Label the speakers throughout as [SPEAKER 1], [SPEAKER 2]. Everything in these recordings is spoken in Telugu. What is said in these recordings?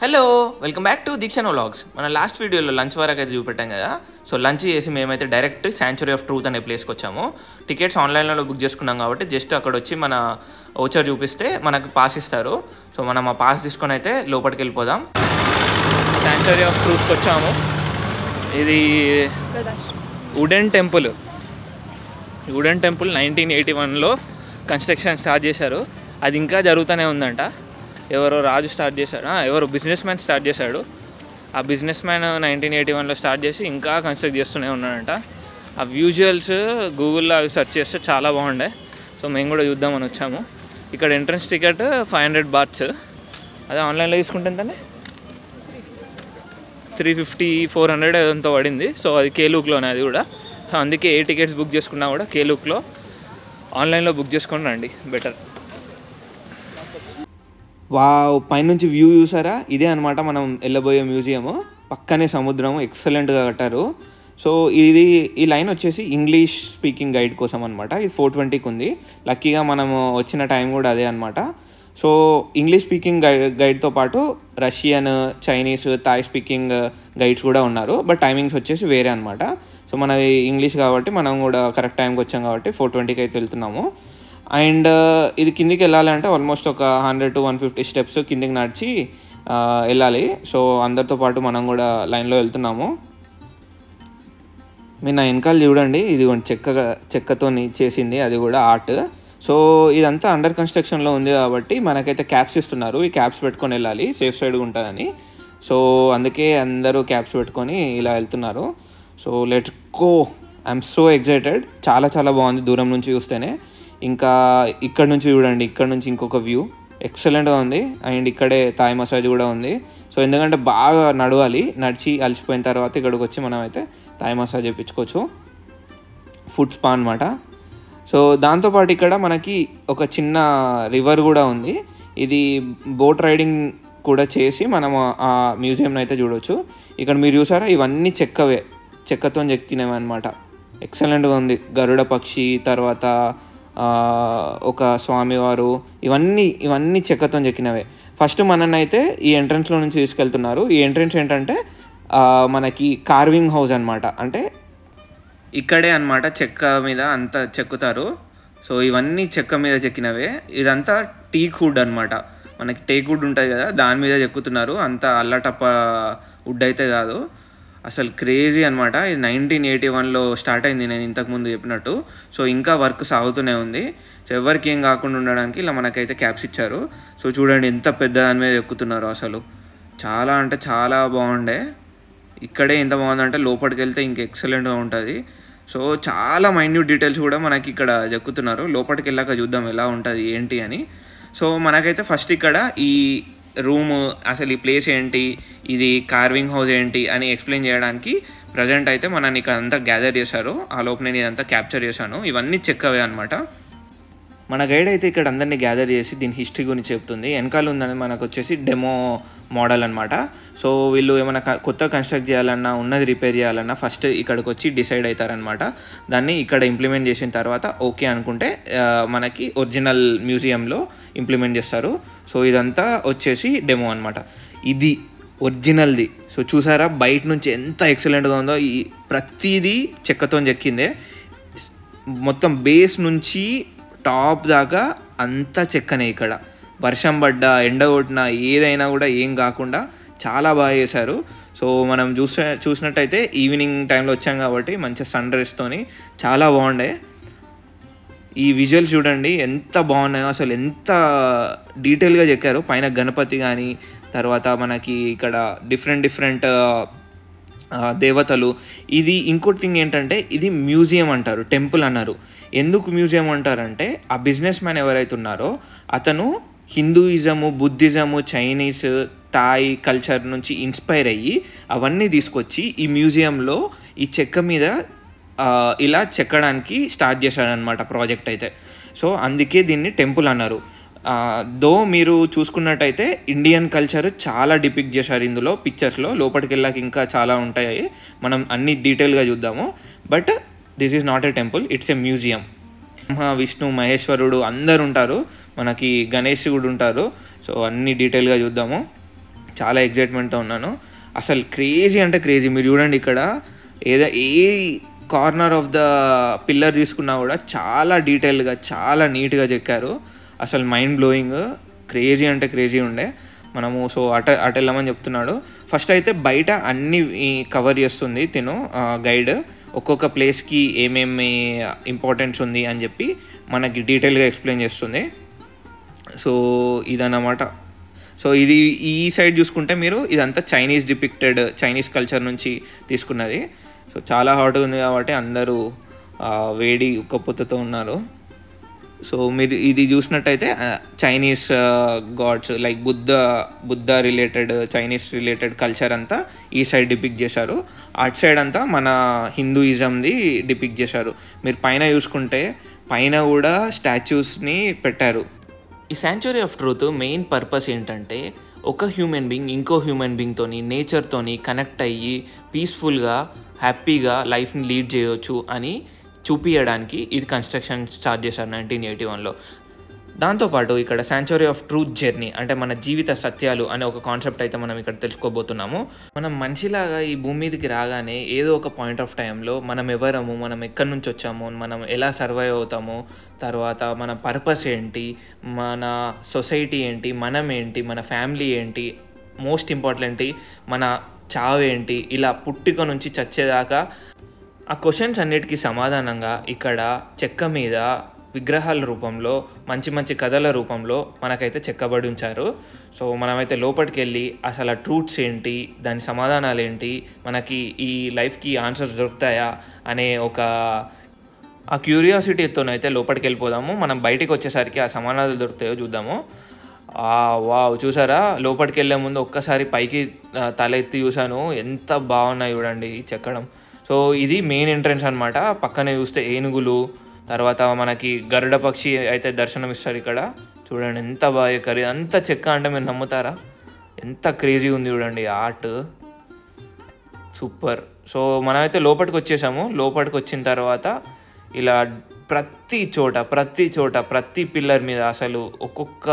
[SPEAKER 1] Hello welcome back to Deekshana vlogs. మన లాస్ట్ వీడియోలో లంచ్ వరకు అయితే చూపెట్టాం కదా. సో లంచ్ చేసి మేమైతే డైరెక్ట్ శాంచురీ ఆఫ్ ట్రూత్ అనే ప్లేస్కి వచ్చాము. టికెట్స్ ఆన్లైన్లో బుక్ చేసుకున్నాం కాబట్టి జస్ట్ అక్కడ వచ్చి మన ఓచర్ చూపిస్తే మనకు పాస్ ఇస్తారు. సో మనం ఆ పాస్ తీసుకొని అయితే లోపలికి వెళ్ళిపోదాం. శాంచురీ ఆఫ్ ట్రూత్కి వచ్చాము. ఇది వుడెన్ టెంపుల్. 1981లో కన్స్ట్రక్షన్ స్టార్ట్ చేశారు. అది ఇంకా జరుగుతూనే ఉందంట. ఎవరో రాజు స్టార్ట్ చేశాడు, ఎవరో బిజినెస్ మ్యాన్ స్టార్ట్ చేశాడు. ఆ బిజినెస్ మ్యాన్ 1981లో స్టార్ట్ చేసి ఇంకా కన్స్ట్రక్ట్ చేస్తూనే ఉన్నాడంట. ఆ విజువల్స్ గూగుల్లో అవి సెర్చ్ చేస్తే చాలా బాగుండే. సో మేము కూడా చూద్దామని వచ్చాము. ఇక్కడ ఎంట్రన్స్ టికెట్ 500 బాట్స్. అదే ఆన్లైన్లో తీసుకుంటే ఎంతనే 350-400 ఏదంతా పడింది. సో అది కేలుక్లోనే అది కూడా. సో అందుకే ఏ టికెట్స్ బుక్ చేసుకున్నా కూడా కేలుక్లో ఆన్లైన్లో బుక్ చేసుకొని రండి, బెటర్. పైనుంచి వ్యూ చూసారా? ఇదే అనమాట మనం వెళ్ళబోయే మ్యూజియము. పక్కనే సముద్రము, ఎక్సలెంట్గా కట్టారు. సో ఈ లైన్ వచ్చేసి ఇంగ్లీష్ స్పీకింగ్ గైడ్ కోసం అనమాట. ఇది 420కి ఉంది. లక్కీగా మనము వచ్చిన టైం కూడా అదే అనమాట. సో ఇంగ్లీష్ స్పీకింగ్ గైడ్తో పాటు Russian, Chinese, Thai speaking guides కూడా ఉన్నారు. బట్ టైమింగ్స్ వచ్చేసి వేరే అనమాట. సో మనది ఇంగ్లీష్ కాబట్టి మనం కూడా కరెక్ట్ టైంకి వచ్చాం కాబట్టి 420కి అయితే వెళ్తున్నాము. అండ్ ఇది కిందికి వెళ్ళాలంటే ఆల్మోస్ట్ ఒక 100-150 స్టెప్స్ కిందికి నడిచి వెళ్ళాలి. సో అందరితో పాటు మనం కూడా లైన్లో వెళ్తున్నాము. మీరు నా వెనకాల చూడండి, ఇది చెక్కతో చేసింది, అది కూడా ఆర్ట్. సో ఇదంతా అండర్ కన్స్ట్రక్షన్లో ఉంది కాబట్టి మనకైతే క్యాప్స్ ఇస్తున్నారు. ఈ క్యాప్స్ పెట్టుకొని వెళ్ళాలి, సేఫ్ సైడ్గా ఉంటుందని. సో అందుకే అందరూ క్యాప్స్ పెట్టుకొని ఇలా వెళ్తున్నారు. So let's go. I'm so excited. చాలా చాలా బాగుంది దూరం నుంచి చూస్తేనే. ఇంకా ఇక్కడ నుంచి చూడండి, ఇక్కడ నుంచి ఇంకొక వ్యూ ఎక్సలెంట్గా ఉంది. అండ్ ఇక్కడే థాయ్ మసాజ్ కూడా ఉంది. సో ఎందుకంటే బాగా నడవాలి, నడిచి అలసిపోయిన తర్వాత ఇక్కడికి వచ్చి మనం అయితే థాయ్ మసాజ్ చేయించుకోవచ్చు. ఫుడ్ స్పా అనమాట. సో దాంతోపాటు ఇక్కడ మనకి ఒక చిన్న రివర్ కూడా ఉంది. ఇది బోట్ రైడింగ్ కూడా చేసి మనము ఆ మ్యూజియంని అయితే చూడవచ్చు. ఇక్కడ మీరు చూసారా, ఇవన్నీ చెక్కతో చెక్కినవి అనమాట. ఎక్సలెంట్గా ఉంది. గరుడ పక్షి, తర్వాత ఒక స్వామివారు, ఇవన్నీ చెక్కతో చెక్కినవే. ఫస్ట్ మనల్ని అయితే ఈ ఎంట్రన్స్లో నుంచి తీసుకెళ్తున్నారు. ఈ ఎంట్రన్స్ ఏంటంటే మనకి కార్వింగ్ హౌస్ అనమాట. అంటే ఇక్కడే అనమాట చెక్క మీద అంతా చెక్కుతారు. సో ఇవన్నీ చెక్క మీద చెక్కినవే. ఇదంతా టీక్ వుడ్ అనమాట. మనకి టేక్ వుడ్ ఉంటుంది కదా, దాని మీద చెక్కుతున్నారు. అంత అల్లటప్ప వుడ్ అయితే కాదు. అసలు క్రేజీ అనమాట. ఇది 1981లో స్టార్ట్ అయింది, నేను ఇంతకుముందు చెప్పినట్టు. సో ఇంకా వర్క్ సాగుతూనే ఉంది. సో ఎవరికి ఏం కాకుండా ఉండడానికి ఇలా మనకైతే క్యాప్స్ ఇచ్చారు. సో చూడండి ఎంత పెద్ద దాని మీద ఎక్కుతున్నారు. అసలు చాలా అంటే చాలా బాగుండే. ఇక్కడే ఎంత బాగుందంటే లోపలికి వెళ్తే ఇంక ఎక్సలెంట్గా ఉంటుంది. సో చాలా మైన్యూట్ డీటెయిల్స్ కూడా మనకి ఇక్కడ చెక్కుతున్నారు. లోపలికి వెళ్ళాక చూద్దాం ఎలా ఉంటుంది ఏంటి అని. సో మనకైతే ఫస్ట్ ఇక్కడ ఈ రూమ్, అసలు ఈ ప్లేస్ ఏంటి, ఇది కార్వింగ్ హౌస్ ఏంటి అని ఎక్స్ప్లెయిన్ చేయడానికి ప్రజెంట్ అయితే మనని ఇక్కడ అంతా గ్యాదర్ చేశారు. ఆ లోపు నేను ఇదంతా క్యాప్చర్ చేశాను. ఇవన్నీ చెక్కవే అనమాట. మన గైడ్ అయితే ఇక్కడ అందరినీ గ్యాదర్ చేసి దీని హిస్టరీ గురించి చెప్తుంది. వెనకాల ఉందని మనకు వచ్చేసి డెమో మోడల్ అనమాట. సో వీళ్ళు ఏమైనా కొత్త కన్స్ట్రక్ట్ చేయాలన్నా, ఉన్నది రిపేర్ చేయాలన్నా ఫస్ట్ ఇక్కడికి వచ్చి డిసైడ్ అవుతారనమాట. దాన్ని ఇక్కడ ఇంప్లిమెంట్ చేసిన తర్వాత ఓకే అనుకుంటే మనకి ఒరిజినల్ మ్యూజియంలో ఇంప్లిమెంట్ చేస్తారు. సో ఇదంతా వచ్చేసి డెమో అనమాట. ఇది ఒరిజినల్ది. సో చూసారా బయట నుంచి ఎంత ఎక్సలెంట్గా ఉందో. ఈ ప్రతిదీ చెక్కతో చెక్కిందే. మొత్తం బేస్ నుంచి టాప్ దాకా అంతా చెక్కనే. ఇక్కడ వర్షం పడ్డా, ఎండ కొట్టినా, ఏదైనా కూడా ఏం కాకుండా చాలా బాగా చేశారు. సో మనం చూసినట్టయితే ఈవినింగ్ టైంలో వచ్చాం కాబట్టి మంచి సన్ రైజ్తోని చాలా బాగుండే. ఈ విజువల్స్ చూడండి ఎంత బాగున్నాయో, అసలు ఎంత డీటెయిల్గా చెక్కారు. పైన గణపతి కానీ, తర్వాత మనకి ఇక్కడ డిఫరెంట్ దేవతలు. ఇది ఇంకోటి థింగ్ ఏంటంటే ఇది మ్యూజియం అంటారు, టెంపుల్ అన్నారు. ఎందుకు మ్యూజియం అంటారంటే ఆ బిజినెస్ మ్యాన్ ఎవరైతే ఉన్నారో అతను హిందూయిజము, బుద్ధిజము, చైనీస్, థాయ్ కల్చర్ నుంచి ఇన్స్పైర్ అయ్యి అవన్నీ తీసుకొచ్చి ఈ మ్యూజియంలో ఈ చెక్క మీద ఇలా చెక్కడానికి స్టార్ట్ చేశాడనమాట ప్రాజెక్ట్ అయితే. సో అందుకే దీన్ని టెంపుల్ అన్నారు. దో మీరు చూసుకున్నట్టయితే ఇండియన్ కల్చర్ చాలా డిపిక్ట్ చేశారు ఇందులో పిక్చర్స్లో. లోపలికి వెళ్ళాక ఇంకా చాలా ఉంటాయి, మనం అన్ని డీటెయిల్గా చూద్దాము. But this is not a temple, it's a museum. Vishnu, మహేశ్వరుడు అందరు ఉంటారు, మనకి గణేష్ కూడా ఉంటారు. సో అన్ని డీటెయిల్గా చూద్దాము. చాలా ఎగ్జైట్మెంట్తో ఉన్నాను. అసలు క్రేజీ అంటే క్రేజీ. మీరు చూడండి ఇక్కడ ఏ కార్నర్ ఆఫ్ ద పిల్లర్ తీసుకున్నా కూడా చాలా డీటెయిల్గా చాలా నీట్గా చెక్కారు. అసలు మైండ్ బ్లోయింగ్, క్రేజీ అంటే క్రేజీ ఉండే. మనము సో అటు వెళ్ళమని చెప్తున్నాడు. ఫస్ట్ అయితే బయట అన్నీ కవర్ చేస్తుంది తిను గైడ్, ఒక్కొక్క ప్లేస్కి ఏమేమి ఇంపార్టెన్స్ ఉంది అని చెప్పి మనకి డీటెయిల్గా ఎక్స్ప్లెయిన్ చేస్తుంది. సో ఇదన్నమాట. సో ఇది ఈ సైడ్ చూసుకుంటే మీరు ఇదంతా చైనీస్ కల్చర్ నుంచి తీసుకున్నది. సో చాలా హాట్గా ఉంది కాబట్టి అందరూ వేడి ఉక్కపోతతో ఉన్నారు. సో మీరు ఇది చూసినట్టయితే Chinese gods like Buddha related Chinese related culture అంతా ఈ సైడ్ డిపిక్ట్ చేశారు. అటు సైడ్ అంతా మన హిందూయిజంది డిపిక్ట్ చేశారు. మీరు పైన చూసుకుంటే పైన కూడా స్టాచ్యూస్ని పెట్టారు. ఈ sanctuary of truth main purpose ఏంటంటే ఒక హ్యూమన్ బీయింగ్ ఇంకో హ్యూమన్ బీయింగ్తోని నేచర్తోని కనెక్ట్ అయ్యి పీస్ఫుల్గా హ్యాపీగా లైఫ్ని లీడ్ చేయవచ్చు అని చూపించడానికి ఇది కన్స్ట్రక్షన్ స్టార్ట్ చేశారు 1981లో. దాంతోపాటు ఇక్కడ శాంచురీ ఆఫ్ ట్రూత్ జర్నీ అంటే మన జీవిత సత్యాలు అనే ఒక కాన్సెప్ట్ అయితే మనం ఇక్కడ తెలుసుకోబోతున్నాము. మనం మనిషిలాగా ఈ భూమి మీదకి రాగానే ఏదో ఒక పాయింట్ ఆఫ్ టైంలో మనం ఎవరము, మనం ఎక్కడి నుంచి వచ్చాము, మనం ఎలా సర్వైవ్ అవుతాము, తర్వాత మన పర్పస్ ఏంటి, మన సొసైటీ ఏంటి, మనం ఏంటి, మన ఫ్యామిలీ ఏంటి, మోస్ట్ ఇంపార్టెంట్ మన చావు ఏంటి, ఇలా పుట్టుక నుంచి చచ్చేదాకా ఆ క్వశ్చన్స్ అన్నిటికీ సమాధానంగా ఇక్కడ చెక్క మీద విగ్రహాల రూపంలో మంచి మంచి కథల రూపంలో మనకైతే చెక్కబడి ఉంచారు. సో మనమైతే లోపలికి వెళ్ళి అసలు ఆ ట్రూత్స్ ఏంటి, దాని సమాధానాలు ఏంటి, మనకి ఈ లైఫ్కి ఆన్సర్స్ దొరుకుతాయా అనే ఒక ఆ క్యూరియాసిటీతోనైతే లోపలికి వెళ్ళిపోదాము. మనం బయటికి వచ్చేసరికి ఆ సమాధానాలు దొరుకుతాయో చూద్దాము. వావ్, చూసారా? లోపలికి వెళ్ళే ముందు ఒక్కసారి పైకి తల ఎత్తి చూసాను, ఎంత బాగున్నాయి చూడండి ఈ చెక్కడం. సో ఇది మెయిన్ ఎంట్రన్స్ అనమాట. పక్కనే చూస్తే ఏనుగులు, తర్వాత మనకి గరుడ పక్షి అయితే దర్శనం ఇస్తారు ఇక్కడ. చూడండి ఎంత బాగా చెక్కారు. అంత చెక్క అంటే మీరు నమ్ముతారా? ఎంత క్రేజీ ఉంది చూడండి ఆర్ట్, సూపర్. సో మనమైతే లోపలికి వచ్చేసాము. లోపలికి వచ్చిన తర్వాత ఇలా ప్రతి చోట ప్రతి పిల్లర్ మీద అసలు ఒక్కొక్క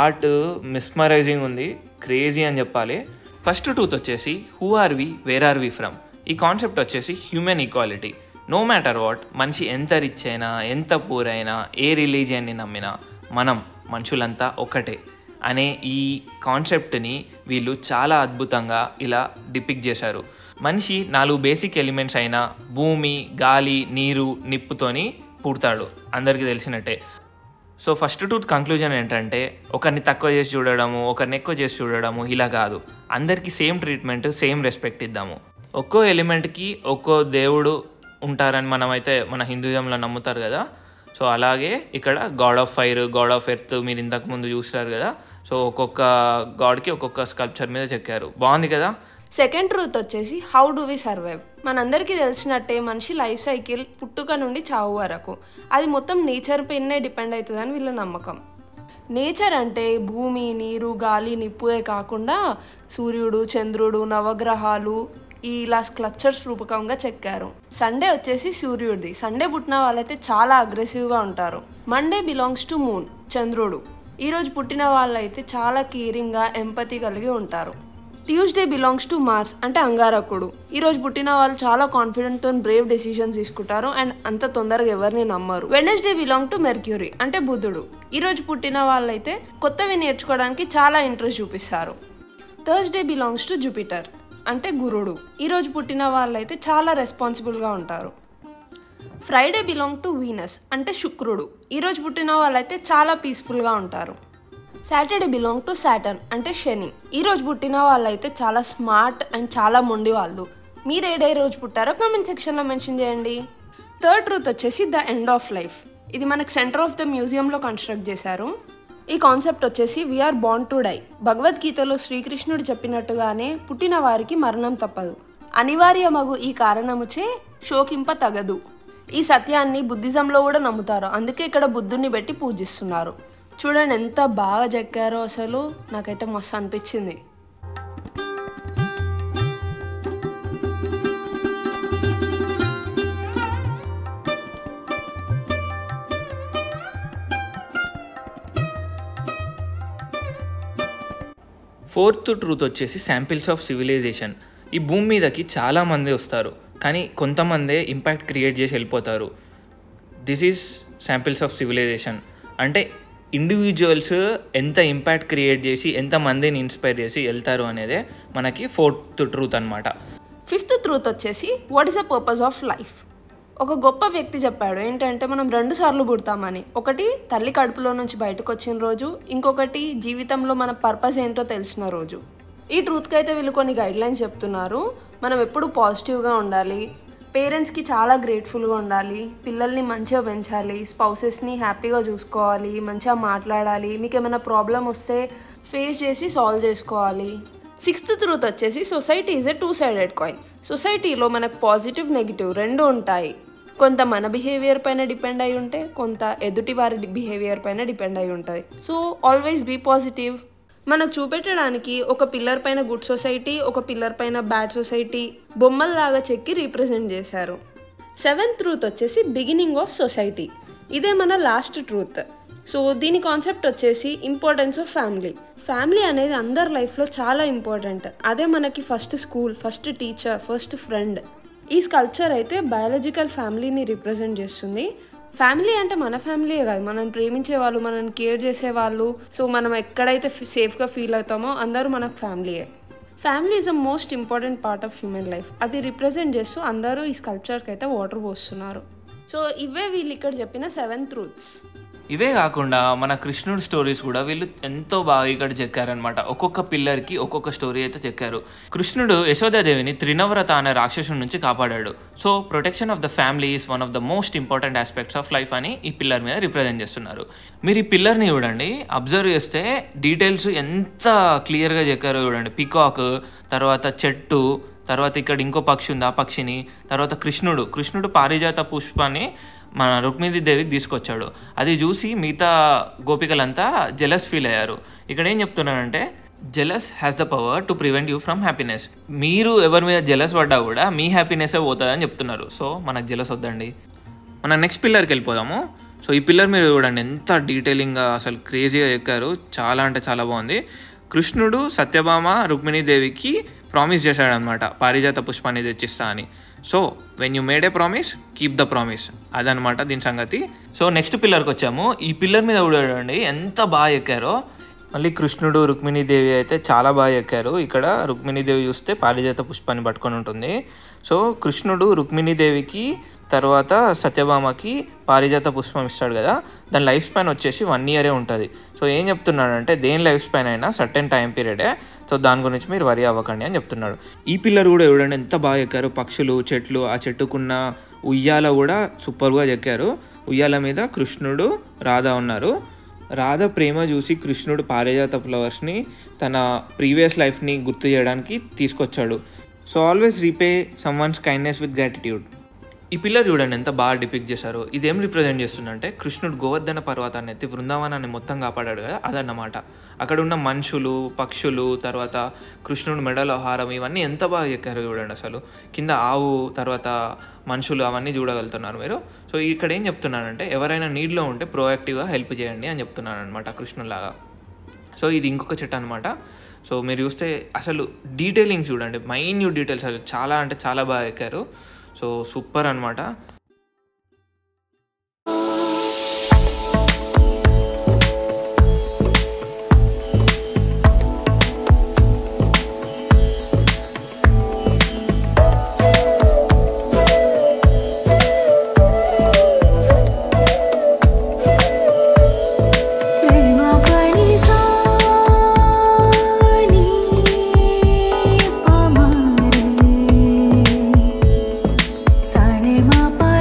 [SPEAKER 1] ఆర్ట్ మిస్మరైజింగ్ ఉంది, క్రేజీ అని చెప్పాలి. ఫస్ట్ ట్రూత్ వచ్చేసి who are we, where are we from. ఈ కాన్సెప్ట్ వచ్చేసి human equality. No matter what, మనిషి ఎంత రిచ్ అయినా ఎంత పూర్ అయినా ఏ రిలీజియన్ని నమ్మినా మనం మనుషులంతా ఒకటే అనే ఈ కాన్సెప్ట్ని వీళ్ళు చాలా అద్భుతంగా ఇలా డిపిక్ట్ చేశారు. మనిషి 4 బేసిక్ ఎలిమెంట్స్ అయిన భూమి, గాలి, నీరు, నిప్పుతోని పుడతాడు, అందరికీ తెలిసినట్టే. సో ఫస్ట్ ట్రూత్ కంక్లూజన్ ఏంటంటే ఒకరిని తక్కువ చేసి చూడడము, ఒకరిని ఎక్కువ చేసి చూడడము ఇలా కాదు. అందరికీ సేమ్ ట్రీట్మెంట్, సేమ్ రెస్పెక్ట్ ఇద్దాము. ఒక్కో ఎలిమెంట్కి ఒక్కో దేవుడు ఉంటారని మనమైతే మన హిందూయిజంలో నమ్ముతారు కదా. సో అలాగే ఇక్కడ God of fire, God of earth మీరు ఇంతకుముందు చూస్తారు కదా. సో ఒక్కొక్క గాడ్కి ఒక్కొక్క స్కల్ప్చర్ మీద చెక్కారు, బాగుంది కదా.
[SPEAKER 2] సెకండ్ ట్రూత్ వచ్చేసి హౌ డు వి సర్వైవ్. మనందరికీ తెలిసినట్టే మనిషి లైఫ్ సైకిల్ పుట్టుక నుండి చావు వరకు అది మొత్తం నేచర్ పైనే డిపెండ్ అవుతుందని వీళ్ళ నమ్మకం. నేచర్ అంటే భూమి, నీరు, గాలి, నిప్పుయే కాకుండా సూర్యుడు, చంద్రుడు, నవగ్రహాలు ఇలా స్కల్ప్చర్స్ రూపకంగా చెక్కారు. సండే వచ్చేసి సూర్యుడిది. సండే పుట్టిన వాళ్ళైతే చాలా అగ్రెసివ్గా ఉంటారు. మండే బిలాంగ్స్ టు మూన్, చంద్రుడు. ఈరోజు పుట్టిన వాళ్ళైతే చాలా కేరింగ్గా, ఎంపతి కలిగి ఉంటారు. ట్యూస్డే బిలాంగ్స్ టు మార్స్ అంటే అంగారకుడు. ఈరోజు పుట్టిన వాళ్ళు చాలా కాన్ఫిడెంట్తో బ్రేవ్ డెసిషన్స్ తీసుకుంటారు అండ్ అంత తొందరగా ఎవరిని నమ్మరు. వెడ్నెస్డే బిలాంగ్ టు మెర్క్యూరీ అంటే బుధుడు. ఈరోజు పుట్టిన వాళ్ళైతే కొత్తవి నేర్చుకోవడానికి చాలా ఇంట్రెస్ట్ చూపిస్తారు. థర్స్డే బిలాంగ్స్ టు జూపిటర్ అంటే గురుడు. ఈరోజు పుట్టిన వాళ్ళైతే చాలా రెస్పాన్సిబుల్గా ఉంటారు. ఫ్రైడే బిలాంగ్ టు వీనస్ అంటే శుక్రుడు. ఈరోజు పుట్టిన వాళ్ళైతే చాలా పీస్ఫుల్గా ఉంటారు. సాటర్డే బిలాంగ్ టు సాటర్న్ అంటే శని. ఈరోజు పుట్టిన వాళ్ళైతే చాలా స్మార్ట్ అండ్ చాలా మొండి వాళ్ళు. మీరు ఏ రోజు పుట్టారో కామెంట్ సెక్షన్లో మెన్షన్ చేయండి. థర్డ్ ట్రూత్ వచ్చేసి ద ఎండ్ ఆఫ్ లైఫ్. ఇది మనకు సెంటర్ ఆఫ్ ద మ్యూజియంలో కన్స్ట్రక్ట్ చేశారు. ఈ కాన్సెప్ట్ వచ్చేసి వీఆర్ బార్న్ టు డై. భగవద్గీతలో శ్రీకృష్ణుడు చెప్పినట్టుగానే పుట్టిన వారికి మరణం తప్పదు, అనివార్యమగు ఈ కారణముచే శోకింప తగదు. ఈ సత్యాన్ని బుద్ధిజంలో కూడా నమ్ముతారు, అందుకే ఇక్కడ బుద్ధుని పెట్టి పూజిస్తున్నారు. చూడండి ఎంత బాగా చెక్కారో, అసలు నాకైతే మస్తు అనిపించింది.
[SPEAKER 1] ఫోర్త్ ట్రూత్ వచ్చేసి శాంపిల్స్ ఆఫ్ సివిలైజేషన్. ఈ భూమి మీదకి చాలామంది వస్తారు, కానీ కొంతమందే ఇంపాక్ట్ క్రియేట్ చేసి వెళ్ళిపోతారు. This is samples of civilisation. అంటే ఇండివిజువల్స్ ఎంత ఇంపాక్ట్ క్రియేట్ చేసి ఎంతమందిని ఇన్స్పైర్ చేసి వెళ్తారు అనేదే మనకి ఫోర్త్ ట్రూత్ అనమాట.
[SPEAKER 2] ఫిఫ్త్ ట్రూత్ వచ్చేసి what is the purpose of life. ఒక గొప్ప వ్యక్తి చెప్పాడు ఏంటంటే మనం 2 సార్లు పుడతామని. ఒకటి తల్లి కడుపులో నుంచి బయటకు వచ్చిన రోజు, ఇంకొకటి జీవితంలో మన పర్పస్ ఏంటో తెలిసిన రోజు. ఈ ట్రూత్కి అయితే వీళ్ళు కొన్ని గైడ్లైన్స్ చెప్తున్నారు. మనం ఎప్పుడు పాజిటివ్గా ఉండాలి, పేరెంట్స్కి చాలా గ్రేట్ఫుల్గా ఉండాలి, పిల్లల్ని మంచిగా పెంచాలి, స్పౌసెస్ని హ్యాపీగా చూసుకోవాలి, మంచిగా మాట్లాడాలి, మీకు ఏమైనా ప్రాబ్లం వస్తే ఫేస్ చేసి సాల్వ్ చేసుకోవాలి. సిక్స్త్ ట్రూత్ వచ్చేసి society is a 2-sided coin. సొసైటీలో మనకు పాజిటివ్ నెగిటివ్ 2 ఉంటాయి. కొంత మన బిహేవియర్ పైన డిపెండ్ అయి ఉంటే, కొంత ఎదుటి వారి బిహేవియర్ పైన డిపెండ్ అయి ఉంటుంది. So always be positive. మనకు చూపెట్టడానికి ఒక పిల్లర్ పైన గుడ్ సొసైటీ, ఒక పిల్లర్ పైన బ్యాడ్ సొసైటీ బొమ్మల్లాగా చెక్కి రీప్రజెంట్ చేశారు. 7th ట్రూత్ వచ్చేసి బిగినింగ్ ఆఫ్ సొసైటీ. ఇదే మన లాస్ట్ ట్రూత్. సో దీని కాన్సెప్ట్ వచ్చేసి ఇంపార్టెన్స్ ఆఫ్ ఫ్యామిలీ. ఫ్యామిలీ అనేది అందరి లైఫ్లో చాలా ఇంపార్టెంట్. అదే మనకి first school, first teacher, first friend. ఈ స్కల్ప్చర్ అయితే బయాలజికల్ ఫ్యామిలీని రిప్రజెంట్ చేస్తుంది. ఫ్యామిలీ అంటే మన ఫ్యామిలీయే కాదు, మనం ప్రేమించే వాళ్ళు, మనల్ని కేర్ చేసేవాళ్ళు. సో మనం ఎక్కడైతే సేఫ్గా ఫీల్ అవుతామో అందరూ మనకు ఫ్యామిలీయే. Family is the most important part of human life. అది రిప్రజెంట్ చేస్తూ అందరూ ఈ స్కల్ప్చర్కి అయితే వాటర్ పోస్తున్నారు. సో ఇవే వీళ్ళు ఇక్కడ చెప్పిన 7 ట్రూత్స్.
[SPEAKER 1] ఇవే కాకుండా మన కృష్ణుడు స్టోరీస్ కూడా వీళ్ళు ఎంతో బాగా ఇక్కడ చెక్కారనమాట. ఒక్కొక్క పిల్లర్కి ఒక్కొక్క స్టోరీ అయితే చెక్కారు. కృష్ణుడు యశోదాదేవిని త్రినవ్రత అనే రాక్షసుడి నుంచి కాపాడాడు. So protection of the family is one of the most important aspects of life అని ఈ పిల్లర్ మీద రిప్రజెంట్ చేస్తున్నారు. మీరు ఈ పిల్లర్ని చూడండి, అబ్జర్వ్ చేస్తే డీటెయిల్స్ ఎంత క్లియర్గా చెక్కారో చూడండి. పికాక్, తర్వాత చెట్టు, తర్వాత ఇక్కడ ఇంకో పక్షి ఉంది, ఆ పక్షిని, తర్వాత కృష్ణుడు పారిజాత పుష్పాన్ని మన రుక్మిణీదేవికి తీసుకొచ్చాడు. అది చూసి మిగతా గోపికలంతా జెలస్ ఫీల్ అయ్యారు. ఇక్కడ ఏం చెప్తున్నానంటే jealous has the power to prevent you from happiness. మీరు ఎవరి మీద జెలస్ పడ్డా కూడా మీ హ్యాపీనెస్సే పోతుందని చెప్తున్నారు. సో మనకు జెలస్ వద్దండి. మన నెక్స్ట్ పిల్లర్కి వెళ్ళిపోదాము. సో ఈ పిల్లర్ మీరు చూడండి ఎంత డీటెయిలింగ్గా అసలు క్రేజీగా ఎక్కారు. చాలా అంటే చాలా బాగుంది. కృష్ణుడు సత్యభామ రుక్మిణీదేవికి ప్రామిస్ చేశాడనమాట, పారిజాత పుష్పాన్ని తెచ్చిస్తా అని. So when you made A promise keep the promise, అదనమాట దీని సంగతి. సో నెక్స్ట్ పిల్లర్కి వచ్చాము. ఈ పిల్లర్ మీద చూడండి ఎంత బాగా ఎక్కారో. మళ్ళీ కృష్ణుడు రుక్మిణీదేవి అయితే చాలా బాగా ఎక్కారు. ఇక్కడ రుక్మిణీదేవి చూస్తే పారిజాత పుష్పాన్ని పట్టుకొని ఉంటుంది. సో కృష్ణుడు రుక్మిణీదేవికి తర్వాత సత్యభామకి పారిజాత పుష్పం ఇస్తాడు కదా, దాని లైఫ్ స్పాన్ వచ్చేసి 1 year ఉంటుంది. సో ఏం చెప్తున్నాడంటే దేని లైఫ్ స్పాన్ అయినా సర్టెన్ టైం పీరియడే. సో దాని గురించి మీరు వరి అవ్వకండి అని చెప్తున్నాడు. ఈ పిల్లర్ కూడా చూడండి ఎంత బాగా ఎక్కారు. పక్షులు, చెట్లు, ఆ చెట్టుకున్న ఉయ్యాల కూడా సూపర్గా చెక్కారు. ఉయ్యాల మీద కృష్ణుడు, రాధ ఉన్నారు. రాధ ప్రేమ చూసి కృష్ణుడు పారిజాత ఫ్లవర్స్ని తన ప్రీవియస్ లైఫ్ని గుర్తు చేయడానికి తీసుకొచ్చాడు. So always repay someone's kindness with gratitude. ఈ పిల్లర్ చూడండి ఎంత బాగా డిపిక్ట్ చేశారు. ఇదేం రిప్రజెంట్ చేస్తుందంటే కృష్ణుడు గోవర్ధన పర్వతాన్ని ఎత్తి బృందావనాన్ని మొత్తం కాపాడాడు కదా, అదన్నమాట. అక్కడ ఉన్న మనుషులు, పక్షులు, తర్వాత కృష్ణుడు మెడలో హారం, ఇవన్నీ ఎంత బాగా ఎక్కారు చూడండి. అసలు కింద ఆవు, తర్వాత మనుషులు, అవన్నీ చూడగలుగుతున్నారు మీరు. సో ఇక్కడ ఏం చెప్తున్నానంటే ఎవరైనా నీడ్లో ఉంటే ప్రోయాక్టివ్గా హెల్ప్ చేయండి అని చెప్తున్నాను అనమాట కృష్ణులాగా. సో ఇది ఇంకొక చెట్టు అనమాట. సో మీరు చూస్తే అసలు డీటెయిలింగ్స్ చూడండి, మైన్యూట్ డీటెయిల్స్, అసలు చాలా అంటే చాలా బాగా ఎక్కారు. సో సూపర్ అనమాట.
[SPEAKER 3] Papa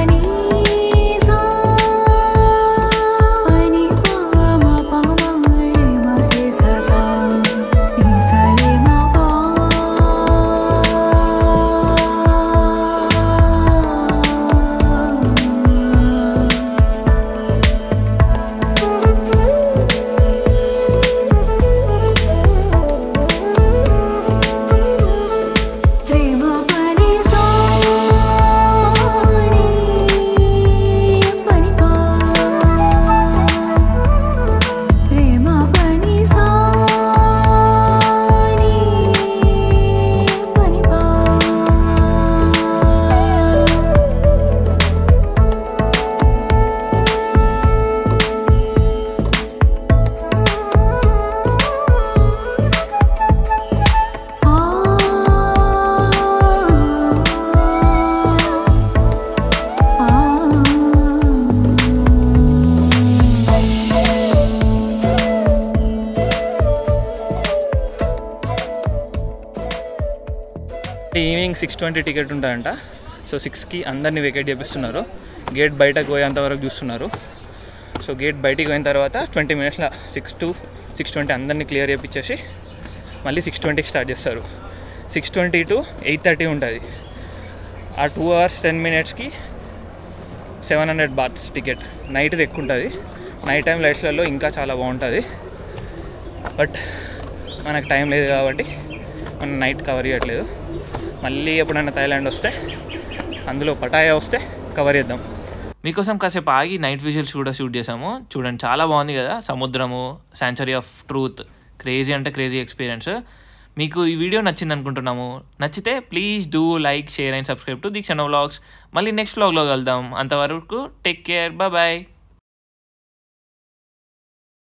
[SPEAKER 3] ఈవినింగ్ 6:20 టికెట్ ఉంటుందంట. సో 6కి అందరినీ వెకేట్ చేపిస్తున్నారు. గేట్ బయటకు పోయేంతవరకు చూస్తున్నారు. సో గేట్ బయటికి పోయిన తర్వాత 20 minutesలో 6 to 6:20 అందరినీ క్లియర్ చేయించేసి మళ్ళీ 6:20కి స్టార్ట్ చేస్తారు. 6:20 to 8:30 ఉంటుంది. ఆ 2 hours 10 minutesకి 700 bahts టికెట్. నైట్ది ఎక్కువ ఉంటుంది. నైట్ టైం లైట్స్లలో ఇంకా చాలా బాగుంటుంది. బట్ మనకు టైం లేదు కాబట్టి మనం నైట్ కవర్ చేయట్లేదు. మళ్ళీ ఎప్పుడైనా థాయిలాండ్ వస్తే, అందులో పటాయా వస్తే కవర్ చేద్దాం.
[SPEAKER 1] మీకోసం కాసేపు ఆగి నైట్ విజువల్స్ కూడా షూట్ చేసాము. చూడండి, చాలా బాగుంది కదా. సముద్రము, శాంచురీ ఆఫ్ ట్రూత్, క్రేజీ అంటే క్రేజీ ఎక్స్పీరియన్స్. మీకు ఈ వీడియో నచ్చింది అనుకుంటున్నాము. నచ్చితే please do like, share and subscribe to Deekshana vlogs. మళ్ళీ నెక్స్ట్ వ్లాగ్లో కలుద్దాం. అంతవరకు టేక్ కేర్, బాయ్.